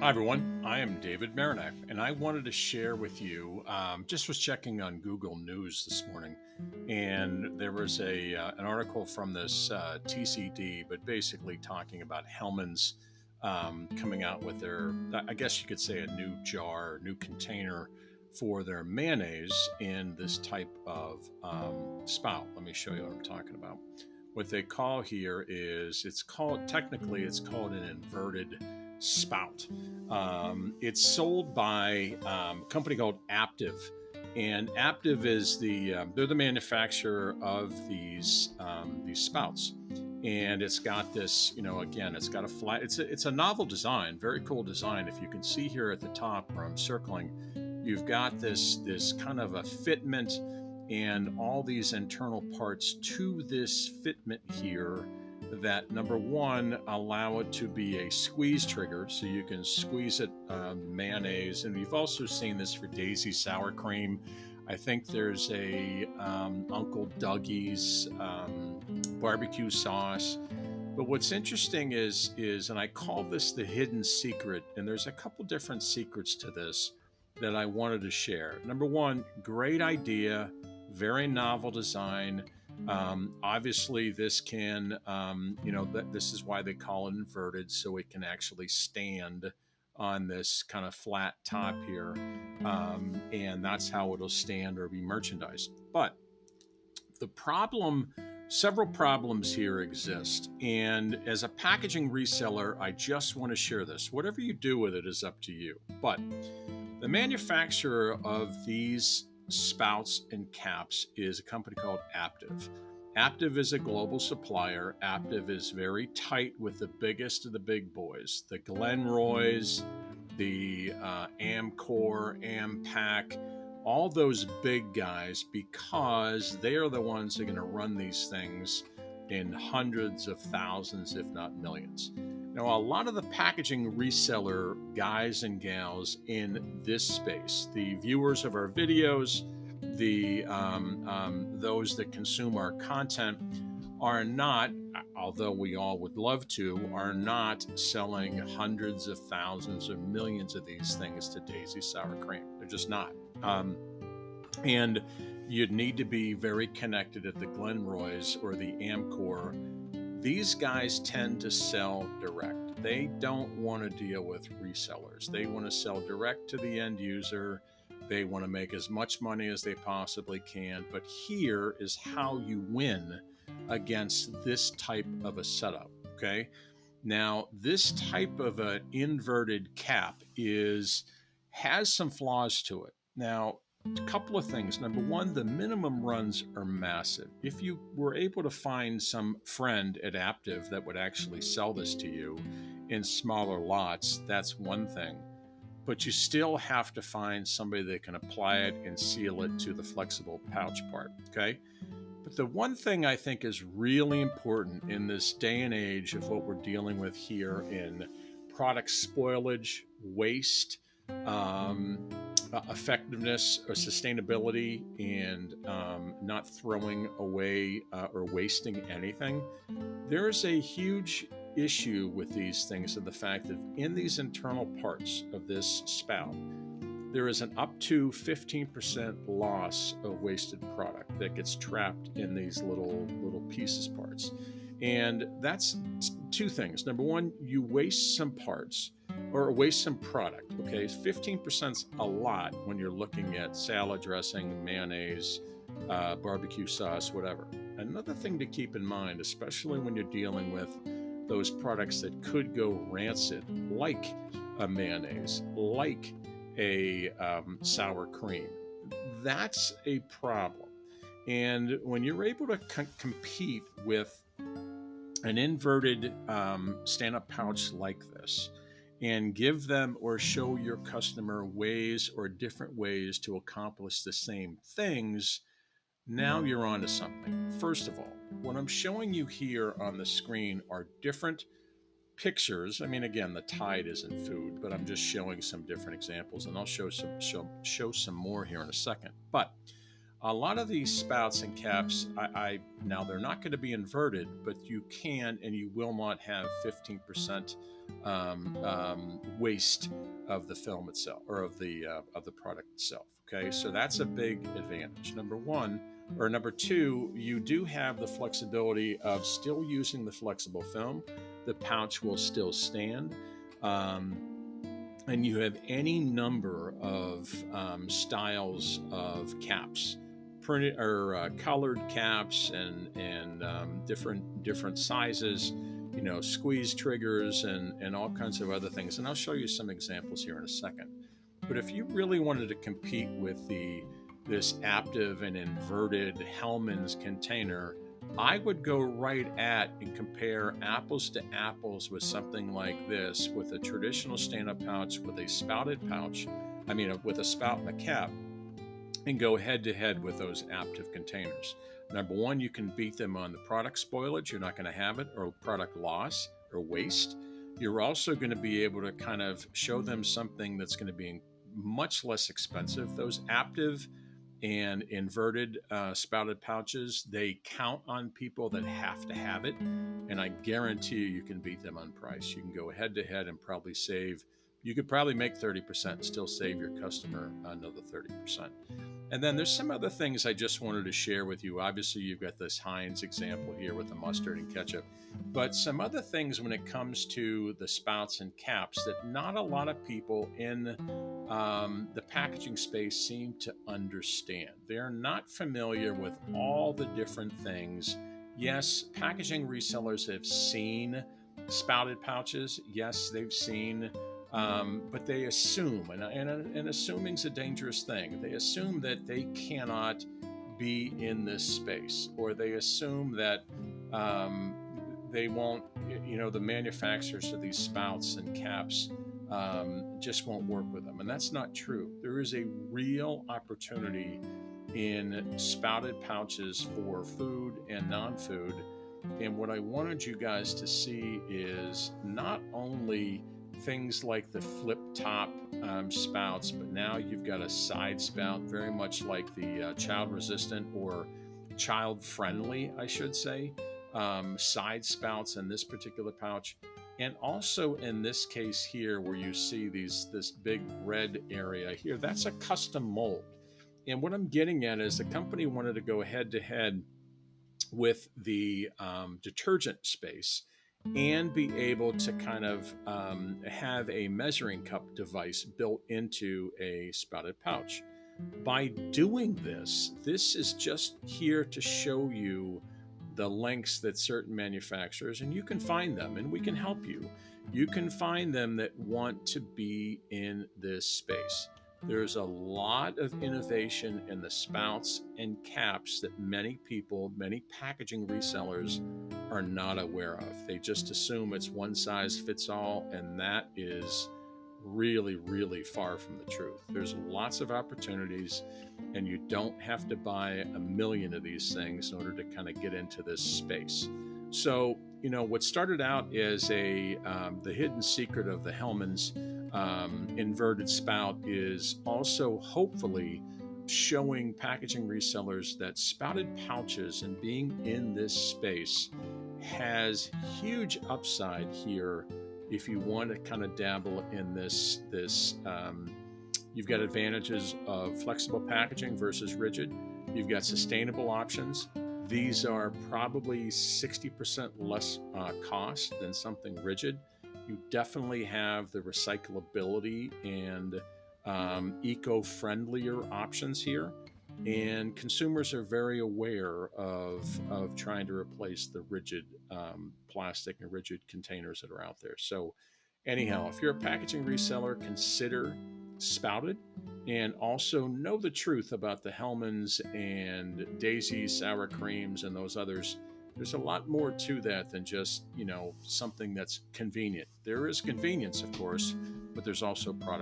Hi, everyone. I am David Marinac, and I wanted to share with you. Just was checking on Google News this morning, and there was an article from this TCD, but basically talking about Hellmann's coming out with their, I guess you could say, a new jar, new container for their mayonnaise in this type of spout. Let me show you what I'm talking about. What they call here is it's called an inverted spout. It's sold by a company called Aptiv, and Aptiv is they're the manufacturer of these spouts. And it's got this, again, it's got a flat. It's a novel design, very cool design. If you can see here at the top where I'm circling, you've got this kind of a fitment and all these internal parts to this fitment here that, number one, allow it to be a squeeze trigger, so you can squeeze it mayonnaise. And you've also seen this for Daisy sour cream. I think there's a Uncle Dougie's barbecue sauce. But what's interesting is, and I call this the hidden secret, and there's a couple different secrets to this that I wanted to share. Number one, great idea, very novel design. Obviously, this can, this is why they call it inverted, so it can actually stand on this kind of flat top here, and that's how it'll stand or be merchandised. But the problem, several problems here exist, and as a packaging reseller, I just want to share this. Whatever you do with it is up to you. But the manufacturer of these spouts and caps is a company called Aptiv. Aptiv is a global supplier. Aptiv is very tight with the biggest of the big boys, the Glenroys, the Amcor, Ampac, all those big guys, because they are the ones that are going to run these things in hundreds of thousands, if not millions. Now, a lot of the packaging reseller guys and gals in this space, the viewers of our videos, those that consume our content, are not, although we all would love to, are not selling hundreds of thousands or millions of these things to Daisy sour cream. They're just not. And you'd need to be very connected at the Glenroys or the Amcor. These guys tend to sell direct. They don't want to deal with resellers. They want to sell direct to the end user. They want to make as much money as they possibly can. But here is how you win against this type of a setup, okay? Now, this type of an inverted cap has some flaws to it. Now, a couple of things. Number one, the minimum runs are massive. If you were able to find some friend at Aptiv that would actually sell this to you in smaller lots, that's one thing. But you still have to find somebody that can apply it and seal it to the flexible pouch part, okay? But the one thing I think is really important in this day and age of what we're dealing with here in product spoilage, waste, effectiveness or sustainability, and not throwing away or wasting anything, there's a huge issue with these things, and the fact that in these internal parts of this spout, there is an up to 15% loss of wasted product that gets trapped in these little pieces parts. And that's two things. Number one, you waste some parts or waste some product, okay? 15% is a lot when you're looking at salad dressing, mayonnaise, barbecue sauce, whatever. Another thing to keep in mind, especially when you're dealing with those products that could go rancid, like a mayonnaise, like a sour cream, that's a problem. And when you're able to compete with an inverted stand-up pouch like this, and give them or show your customer ways or different ways to accomplish the same things, now you're onto something. First of all, what I'm showing you here on the screen are different pictures. I mean, again, the tide isn't food, but I'm just showing some different examples, and I'll show some more here in a second. But a lot of these spouts and caps, now they're not going to be inverted, but you can and you will not have 15% waste of the film itself or of the product itself. Okay, so that's a big advantage. Number one, or number two, you do have the flexibility of still using the flexible film. The pouch will still stand. Um, and you have any number of styles of caps, printed or colored caps, and different sizes, squeeze triggers and all kinds of other things. And I'll show you some examples here in a second. But if you really wanted to compete with this Aptive and inverted Hellmann's container, I would go right at and compare apples to apples with something like this, with a traditional stand-up pouch with a spouted pouch, with a spout and a cap, and go head to head with those Aptive containers. Number one, you can beat them on the product spoilage. You're not going to have it, or product loss or waste. You're also going to be able to kind of show them something that's going to be much less expensive. Those Aptive and inverted spouted pouches, they count on people that have to have it. And I guarantee you can beat them on price. You can go head to head and probably you could probably make 30% and still save your customer another 30%. And then there's some other things I just wanted to share with you. Obviously, you've got this Heinz example here with the mustard and ketchup, but some other things when it comes to the spouts and caps that not a lot of people in the packaging space seem to understand. They're not familiar with all the different things. Yes, packaging resellers have seen spouted pouches. Yes, they've seen but they assume, and assuming's a dangerous thing. They assume that they cannot be in this space, or they assume that they won't, the manufacturers of these spouts and caps just won't work with them. And that's not true. There is a real opportunity in spouted pouches for food and non-food. And what I wanted you guys to see is not only things like the flip top spouts, but now you've got a side spout, very much like the child resistant or child friendly, I should say, side spouts in this particular pouch. And also in this case here, where you see this big red area here, that's a custom mold. And what I'm getting at is the company wanted to go head to head with the detergent space and be able to kind of have a measuring cup device built into a spouted pouch. By doing this is just here to show you the lengths that certain manufacturers, and you can find them and we can help you. You can find them that want to be in this space. There's a lot of innovation in the spouts and caps that many packaging resellers are not aware of. They just assume it's one size fits all, and that is really, really far from the truth. There's lots of opportunities, and you don't have to buy a million of these things in order to kind of get into this space. So, what started out as the hidden secret of the Hellmann's inverted spout is also hopefully showing packaging resellers that spouted pouches and being in this space has huge upside here. If you want to kind of dabble in this, you've got advantages of flexible packaging versus rigid. You've got sustainable options. These are probably 60% less cost than something rigid. You definitely have the recyclability and eco-friendlier options here. And consumers are very aware of trying to replace the rigid plastic and rigid containers that are out there. So anyhow, if you're a packaging reseller, consider spouted, and also know the truth about the Hellmann's and Daisy sour creams and those others. There's a lot more to that than just, something that's convenient. There is convenience, of course, but there's also product